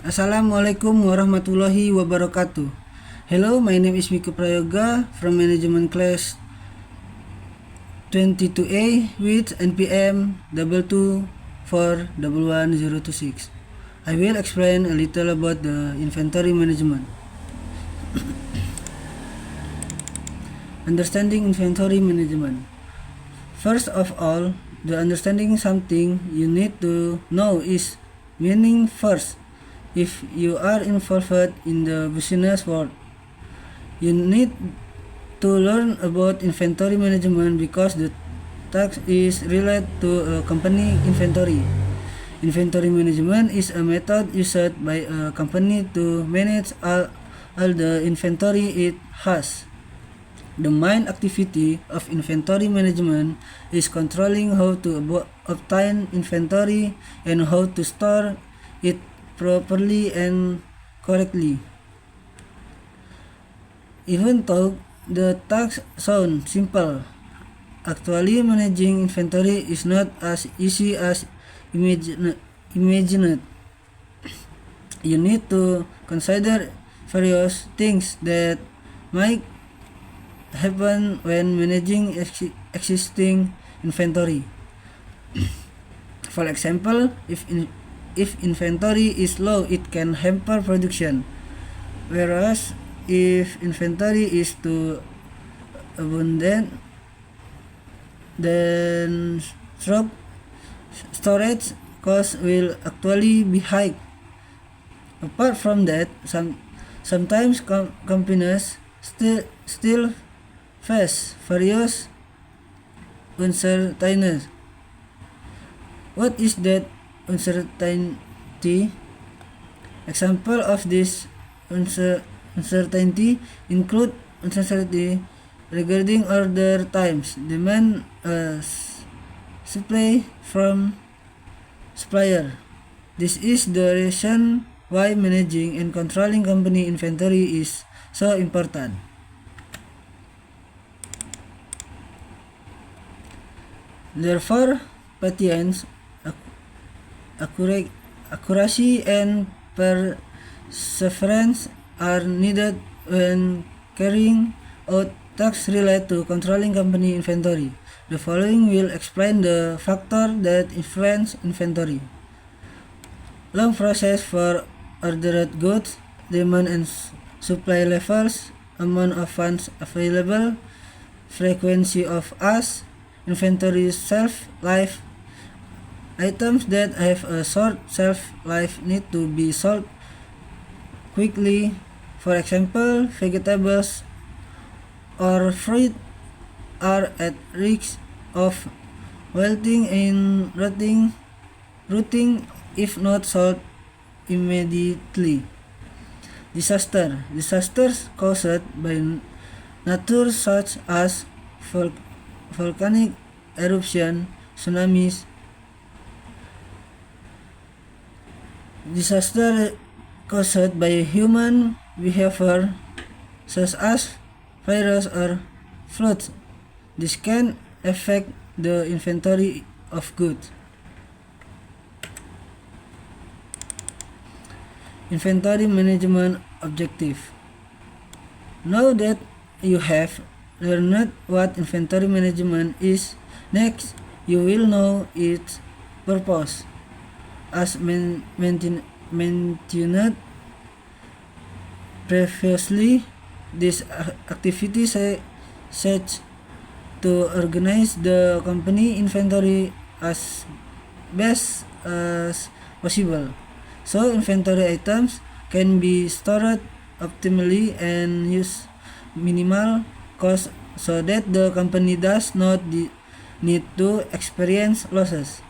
Assalamualaikum warahmatullahi wabarakatuh. Hello, my name is Mico Prayoga from Manajemen Class 22A with NPM 224111026. I will explain a little about the inventory management. Understanding inventory management. First of all, the understanding something you need to know is meaning first. If you are involved in the business world, you need to learn about inventory management because the task is related to a company inventory. Inventory management is a method used by a company to manage all the inventory it has. The main activity of inventory management is controlling how to obtain inventory and how to store it properly and correctly. Even though the task sounds simple, actually managing inventory is not as easy as imagined. You need to consider various things that might happen when managing existing inventory. For example, if inventory is low, it can hamper production, whereas if inventory is too abundant, then storage costs will actually be high. Apart from that, sometimes companies still face various uncertainties. What is that uncertainty? Example of this uncertainty include uncertainty regarding order times, demand, supply from supplier. This is the reason why managing and controlling company inventory is so important. Therefore, patience, accuracy, and perseverance are needed when carrying out tasks related to controlling company inventory. The following will explain the factors that influence inventory. Long process for ordered goods, demand and supply levels, amount of funds available, frequency of use, inventory shelf life. Items that have a short shelf life need to be sold quickly. For example, vegetables or fruit are at risk of wilting and rotting if not sold immediately. Disasters caused by nature such as volcanic eruption, tsunamis. Disaster caused by human behavior such as virus or floods. This can affect the inventory of goods. Inventory management objective. Now that you have learned what inventory management is, next you will know its purpose. As mentioned previously, this activity sets to organize the company inventory as best as possible, so inventory items can be stored optimally and use minimal cost so that the company does not need to experience losses.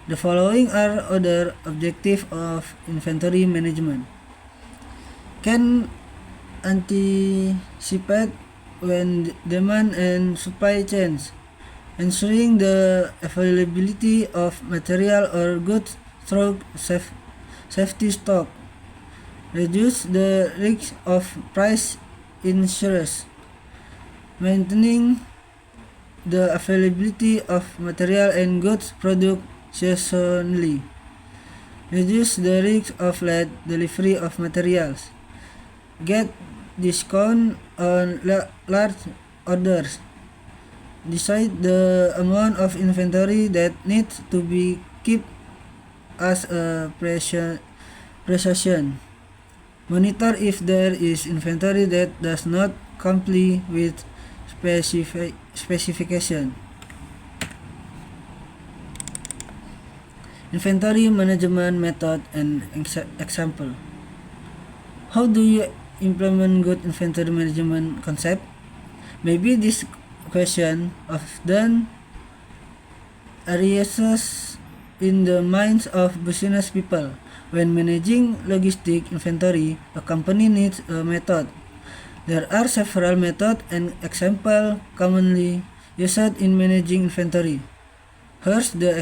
The following are other objectives of inventory management. Can anticipate when demand and supply change, ensuring the availability of material or goods through safety stock, reduce the risk of price increases, maintaining the availability of material and goods product seasonally, reduce the risk of late delivery of materials, get discount on large orders, decide the amount of inventory that needs to be kept as a precaution, monitor if there is inventory that does not comply with specification. Inventory management method and example. How do you implement good inventory management concept? Maybe this question often arises in the minds of business people. When managing logistic inventory, a company needs a method. There are several methods and examples commonly used in managing inventory. Here's the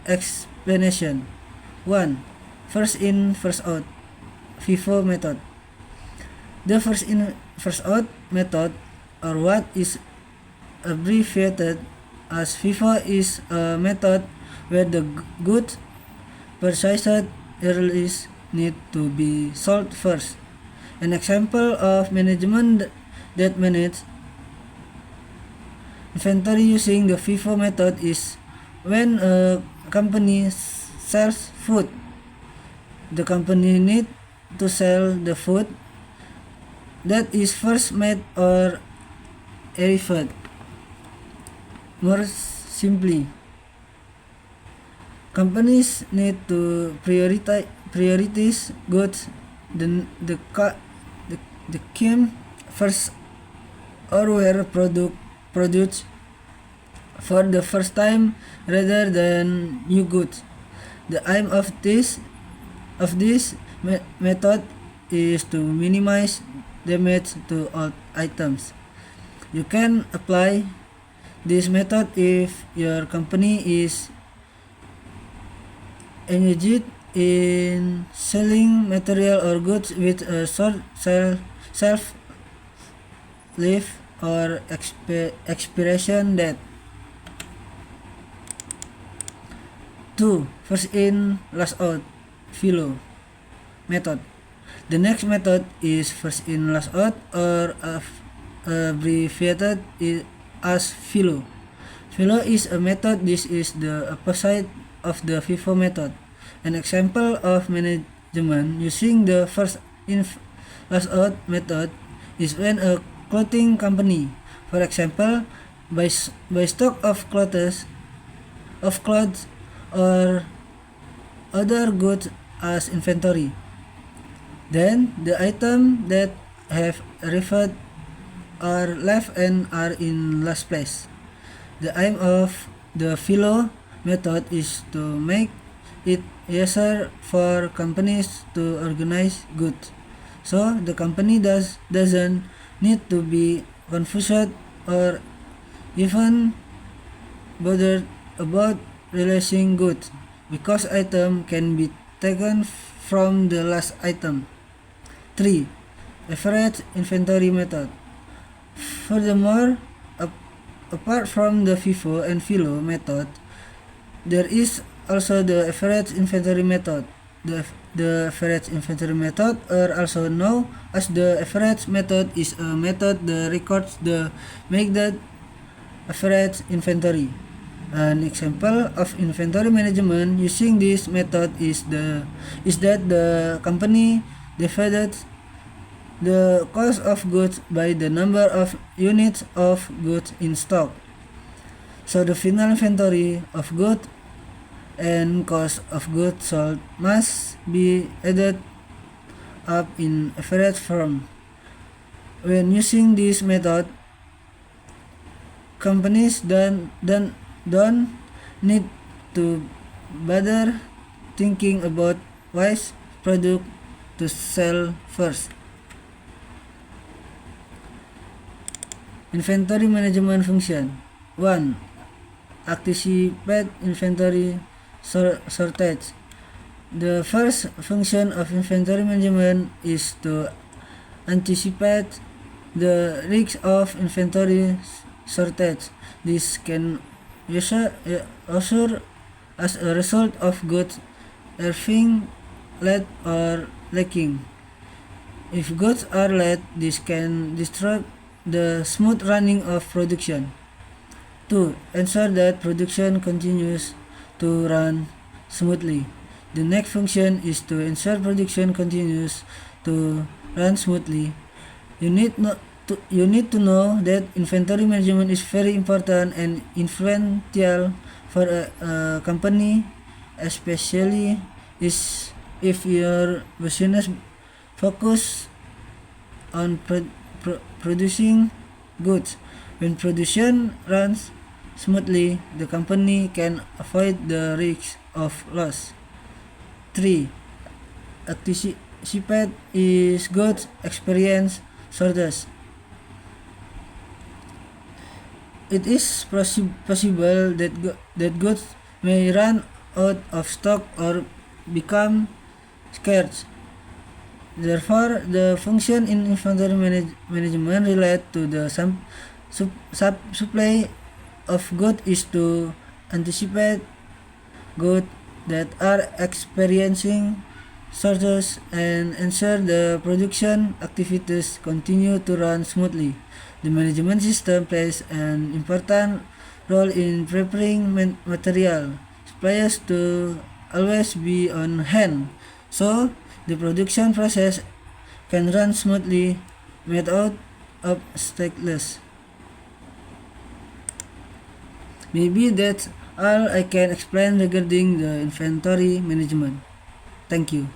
explanation. 1. First in, first out. FIFO method. The first in, first out method, or what is abbreviated as FIFO, is a method where the goods purchased early need to be sold first. An example of management that manages inventory using the FIFO method is when a company sells food. The company needs to sell the food that is first made or arrived. More simply, companies need to prioritize goods the came first or were produced for the first time rather than new goods. The aim of this method is to minimize damage to all items. You can apply this method if your company is engaged in selling material or goods with a short shelf life or expiration date. 2. First in, last out. FILO method. The next method is first in, last out, or abbreviated as FILO. FILO is a method. This is the opposite of the FIFO method. An example of management using the first in, last out method is when a clothing company, for example, buys stock of clothes or other goods as inventory. Then the items that have arrived are left and are in last place. The aim of the FILO method is to make it easier for companies to organize goods, so the company doesn't need to be confused or even bothered about releasing goods, because item can be taken from the last item. 3. Average inventory method. Furthermore, apart from the FIFO and FILO method, there is also the average inventory method. The average inventory method, or also known as the average method, is a method that records the make-that average inventory. An example of inventory management using this method is that the company divided the cost of goods by the number of units of goods in stock. So the final inventory of goods and cost of goods sold must be added up in average form. When using this method, companies don't need to bother thinking about which product to sell first. Inventory management function. 1. Anticipate inventory shortage. The first function of inventory management is to anticipate the risk of inventory shortage. This can occur as a result of goods arriving late or lacking. If goods are late, this can disrupt the smooth running of production. 2. Ensure that production continues to run smoothly. The next function is to ensure production continues to run smoothly. You need to know that inventory management is very important and influential for a company, especially if your business focus on producing goods. When production runs smoothly, the company can avoid the risk of loss. 3. Anticipate is goods experience shortage. It is possible that goods may run out of stock or become scarce. Therefore, the function in inventory management related to the supply of goods is to anticipate goods that are experiencing shortages and ensure the production activities continue to run smoothly. The management system plays an important role in preparing material suppliers to always be on hand, so the production process can run smoothly without obstacles. Maybe that's all I can explain regarding the inventory management. Thank you.